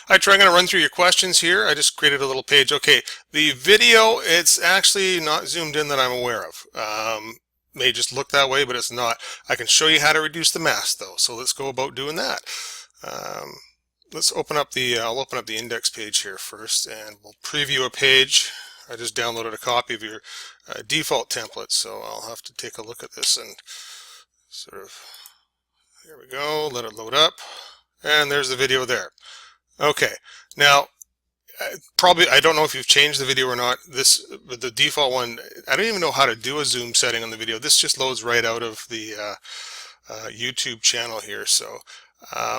Hi, Troy. I'm going to run through your questions here. I just created a little page. Okay, the video, it's actually not zoomed in that I'm aware of. May just look that way, but it's not. I can show you how to reduce the mask though. So let's go about doing that. Um, let's open up I'll open up the index page here first, and we'll preview a page. I just downloaded a copy of your default template, so I'll have to take a look at this and sort of, here we go, let it load up. And there's the video there. Okay, now probably, I don't know if you've changed the video or not. The default one, I don't even know how to do a zoom setting on the video. This just loads right out of the YouTube channel here. So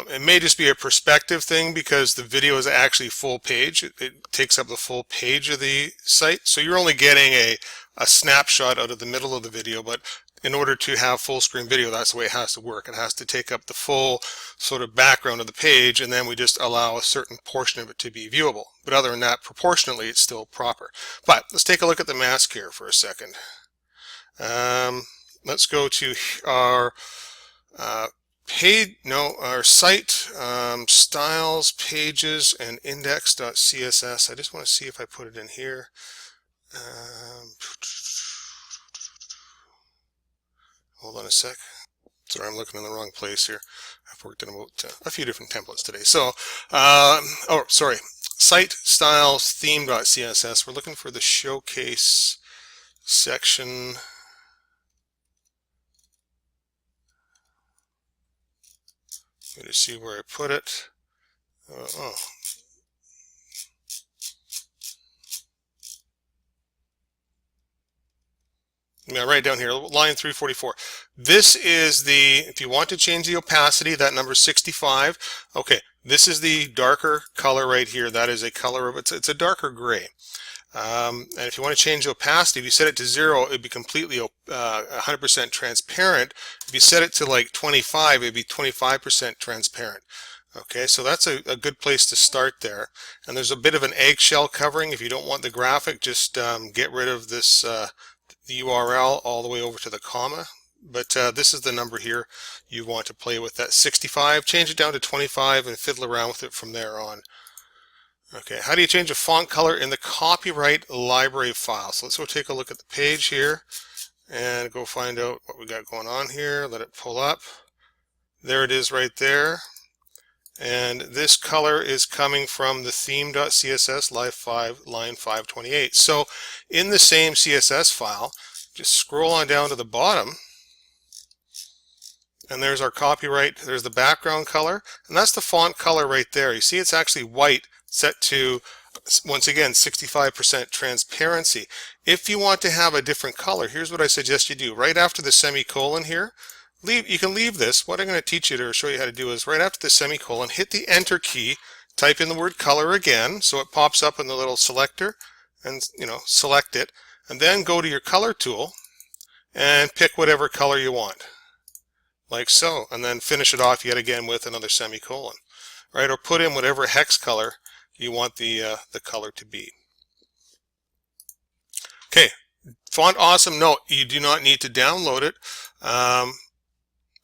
it may just be a perspective thing because the video is actually full page. It takes up the full page of the site. So you're only getting a snapshot out of the middle of the video, but in order to have full screen video, that's the way it has to work. It has to take up the full sort of background of the page, and then we just allow a certain portion of it to be viewable. But other than that, proportionally, it's still proper. But let's take a look at the mask here for a second. Let's go to our our site, styles, pages, and index.css. I just want to see if I put it in here. Hold on a sec. Sorry, I'm looking in the wrong place here. I've worked in about a few different templates today. So, oh, sorry. Site styles theme.css. We're looking for the showcase section. Let me see where I put it. Oh. Yeah, right down here, line 344. This is if you want to change the opacity, that number is 65. Okay, this is the darker color right here. That is a color of, it's a darker gray. And if you want to change the opacity, if you set it to 0, it'd be completely 100% transparent. If you set it to like 25, it'd be 25% transparent. Okay, so that's a good place to start there. And there's a bit of an eggshell covering. If you don't want the graphic, just get rid of this the URL all the way over to the comma. But this is the number here you want to play with. That 65. Change it down to 25 and fiddle around with it from there on. Okay, how do you change a font color in the copyright library file? So let's go take a look at the page here and go find out what we got going on here. Let it pull up. There it is right there. And this color is coming from the theme.css line 528. So in the same CSS file, just scroll on down to the bottom, and there's our copyright. There's the background color, and that's the font color right there. You see it's actually white, set to, once again, 65% transparency. If you want to have a different color, here's what I suggest you do. Right after the semicolon here, you can leave this. What I'm going to teach you to show you how to do is right after the semicolon, hit the enter key, type in the word color again, so it pops up in the little selector, and select it, and then go to your color tool and pick whatever color you want, like so, and then finish it off yet again with another semicolon, right? Or put in whatever hex color you want the color to be. Okay, Font Awesome. No, you do not need to download it.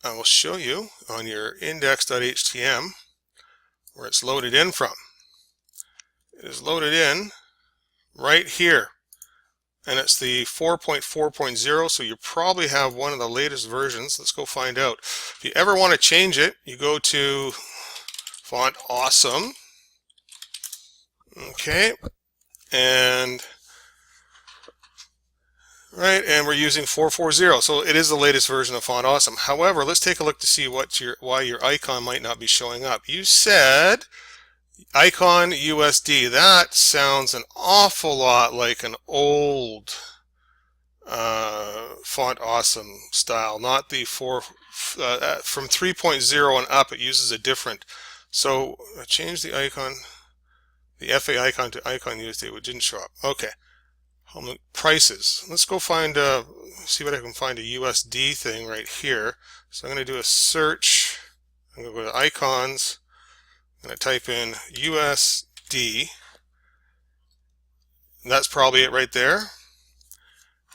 I will show you on your index.htm where it's loaded in from. It is loaded in right here, and it's the 4.4.0, so you probably have one of the latest versions. Let's go find out. If you ever want to change it, you go to Font Awesome. Okay, and right, and we're using 440, so it is the latest version of Font Awesome. However, let's take a look to see why your icon might not be showing up. You said icon USD. That sounds an awful lot like an old Font Awesome style, not the from 3.0 and up. It uses a different. So change the icon, the FA icon to icon USD. It didn't show up. Okay. Prices. Let's go find see what I can find a USD thing right here. So I'm going to do a search. I'm going to go to icons. I'm going to type in USD. That's probably it right there.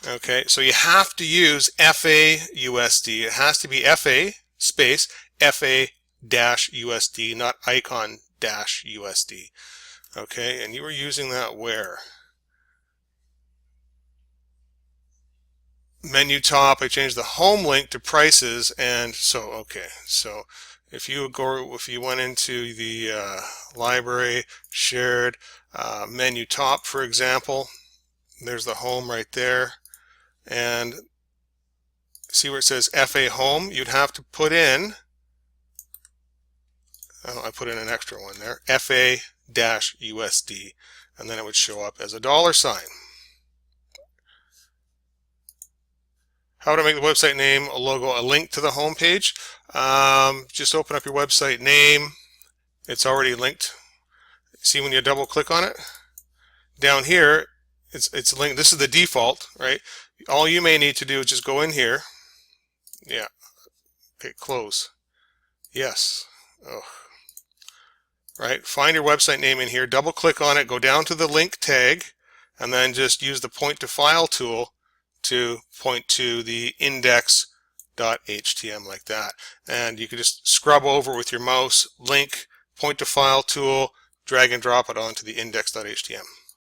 Okay, so you have to use FA USD. It has to be FA space FA dash USD, not icon FA-USD. Okay, and you were using that where? Menu top, I changed the home link to prices, and so okay, so if you went into the library shared menu top, for example, there's the home right there, and see where it says FA home, you'd have to put in, oh, I put in an extra one there, FA-USD, and then it would show up as a $sign. How to make the website name, a logo, a link to the home page. Just open up your website name. It's already linked. See when you double click on it? Down here, it's linked. This is the default, right? All you may need to do is just go in here. Yeah. Okay, close. Yes. Oh. Right. Find your website name in here. Double click on it. Go down to the link tag, and then just use the point to file tool to point to the index.html like that, and you can just scrub over with your mouse, link, point to file tool, drag and drop it onto the index.html.